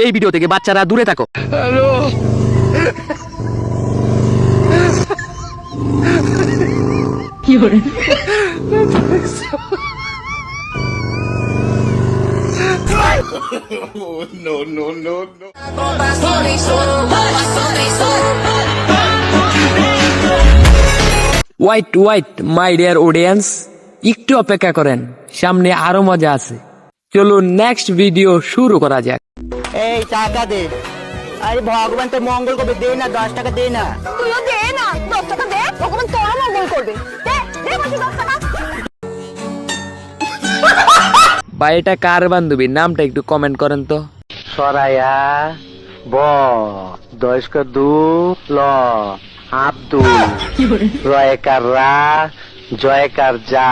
এই ভিডিও থেকে বাচ্চারা দূরে থাকো। হ্যালো কি হলো? No, no, no, no. Wait wait my dear audience, একটু অপেক্ষা করেন, সামনে আরো মজা আছে। চলুন নেক্সট ভিডিও শুরু করা যাক। এই টাকা দে, আরে ভগবান তোর মঙ্গল করবে, দে না 10 টাকা দে না। তুইও দে না 10 টাকা দে, ভগবান তোর মঙ্গল করবে। দে দে বলছি 10 টাকা। ভাই এটা কার বান্ধবী, নামটা একটু কমেন্ট করেন তো। সরায়া ব দয়স্ক দু ল আব্দুল রয়কার রা জয়কার যা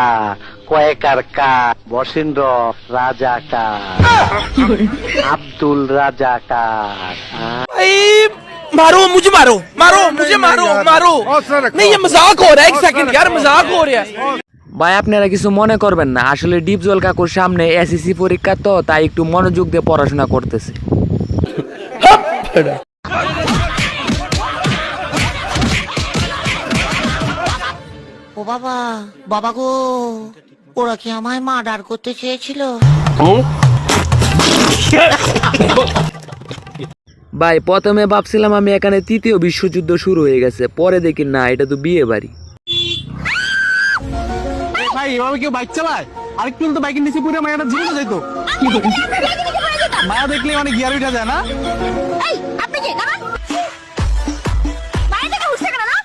কয়েকার কা বসিন্দ্র রাজাকার আব্দুল রাজাকার। मारो मुझे, मारो मारो मुझे, मारो मारो। नहीं ये मजाक हो रहा है, एक सेकंड यार, मजाक हो रहा है। ভাই আপনারা কিছু মনে করবেন না, আসলে ডিপজল কাকুর সামনে এসএসসি পরীক্ষা তো, তাই একটু মনোযোগ দিয়ে পড়াশোনা করতেছে। ও বাবা, বাবা গো, ওরা কি আমায় মার্ডার করতে চেয়েছিল? ভাই প্রথমে ভাবছিলাম আমি এখানে তৃতীয় বিশ্বযুদ্ধ শুরু হয়ে গেছে, পরে দেখি না এটা তো বিয়ে বাড়ি। ভাই এভাবে কেউ বাইক চালায়? আরেকটু তো বাইকের নিচে পুরো মায়াটা জীবন যাইতো। মায়া দেখলে অনেক গিয়ার উঠা যায় না? এই আপনি কি দাঁড়ান, বাইরে থেকে উঠছে কেন না?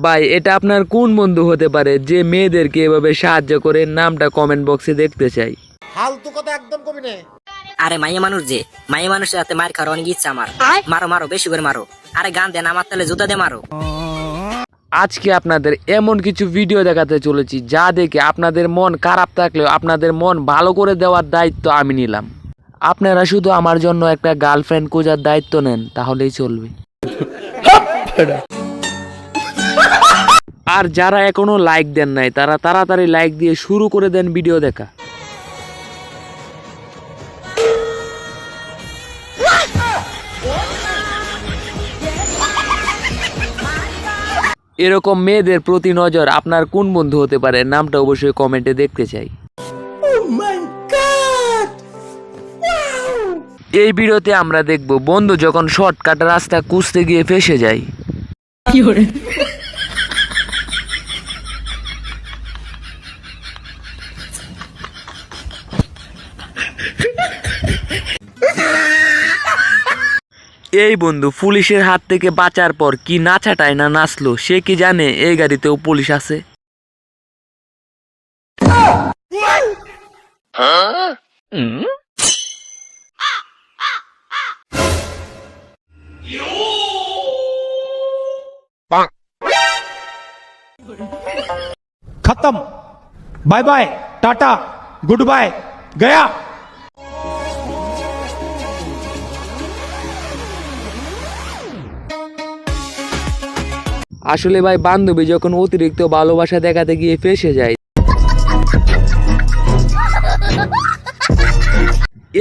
ভাই এটা আপনার কোন বন্ধু হতে পারে যে মেয়েদেরকে এভাবে সাহায্য করে, নামটা কমেন্ট বক্সে দেখতে চাই। ফালতু কথা একদম কবি না। আরে মাইয়া মানুষ যে, মাইয়া মানুষের হাতে মার খাওয়ার অনেক ইচ্ছা আমার। মারো মারো, বেশি করে মারো। আরে গান দেন, আমার তাহলে জুতা দিয়ে মারো। আজকে আপনাদের এমন কিছু ভিডিও দেখাতে চলেছি যা দেখে আপনাদের মন খারাপ থাকলেও আপনাদের মন ভালো করে দেওয়ার দায়িত্ব আমি নিলাম। আপনারা শুধু আমার জন্য একটা গার্লফ্রেন্ড খোঁজার দায়িত্ব নেন, তাহলেই চলবে। আর যারা এখনো লাইক দেন নাই তারা তাড়াতাড়ি লাইক দিয়ে শুরু করে দেন ভিডিও দেখা। এরকম মেয়েদের প্রতি নজর আপনার কোন বন্ধু হতে পারে, নামটা অবশ্যই কমেন্টে দেখতে চাই। এই ভিডিওতে আমরা দেখব বন্ধু যখন শর্টকাট রাস্তা খুঁজতে গিয়ে ফেঁসে যায়। এই বন্ধু পুলিশের হাত থেকে বাঁচার পর কি নাচাটায় না নাচলো, সে কি জানে এই গাড়িতেও পুলিশ আছে। खत्म, bye bye, tata, goodbye, गया। আসলে ভাই বান্ধবী যখন অতিরিক্ত ভালোবাসা দেখাতে গিয়ে ফেঁসে যায়।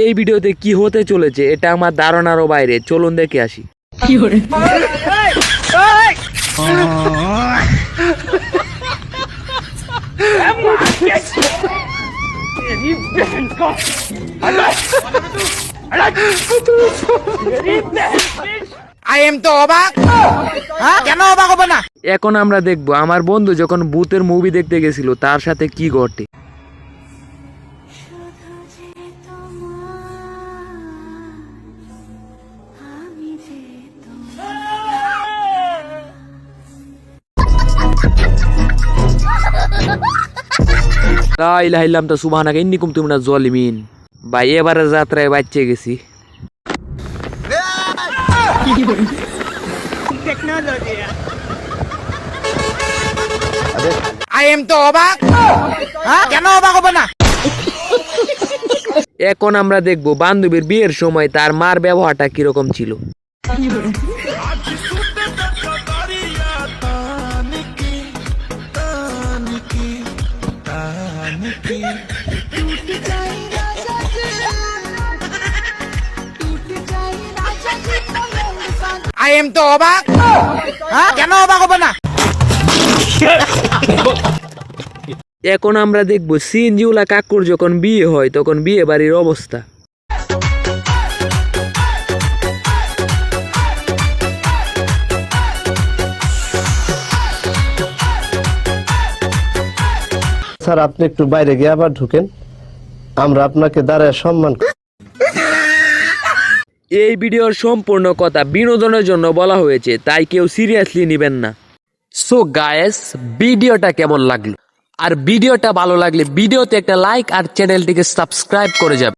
এই ভিডিওতে কি হতে চলেছে এটা আমার ধারণারও বাইরে, চলুন দেখে আসি। এখন আমরা দেখবো আমার বন্ধু যখন ভূতের মুভি দেখতে গেছিল তার সাথে কি ঘটে। তাই লাইলাম তো সুবহানাকা ইন্নী কুনতু মিনাজ জালিমিন। ভাই এবারে যাত্রায় বাচ্চে গেছি। এখন আমরা দেখবো বান্ধবীর বিয়ের সময় তার মার ব্যবহারটা কিরকম ছিল। আই এম তো অবাক কেন অবাক হবে না এখন আমরা দেখবো সিএনজিওলা কাকুর যখন বিয়ে হয় তখন বিয়ে বাড়ির অবস্থা। স্যার আপনি একটু বাইরে গিয়ে আবার ঢুকেন, আমরা আপনাকে দাঁড়ায় সম্মান এই ভিডিওর সম্পূর্ণ কথা বিনোদনের জন্য বলা হয়েছে, তাই কেউ সিরিয়াসলি নেবেন না। সো গায়েস, ভিডিওটা কেমন লাগলো? আর ভিডিওটা ভালো লাগলে ভিডিওতে একটা লাইক আর চ্যানেলটিকে সাবস্ক্রাইব করে যাবে।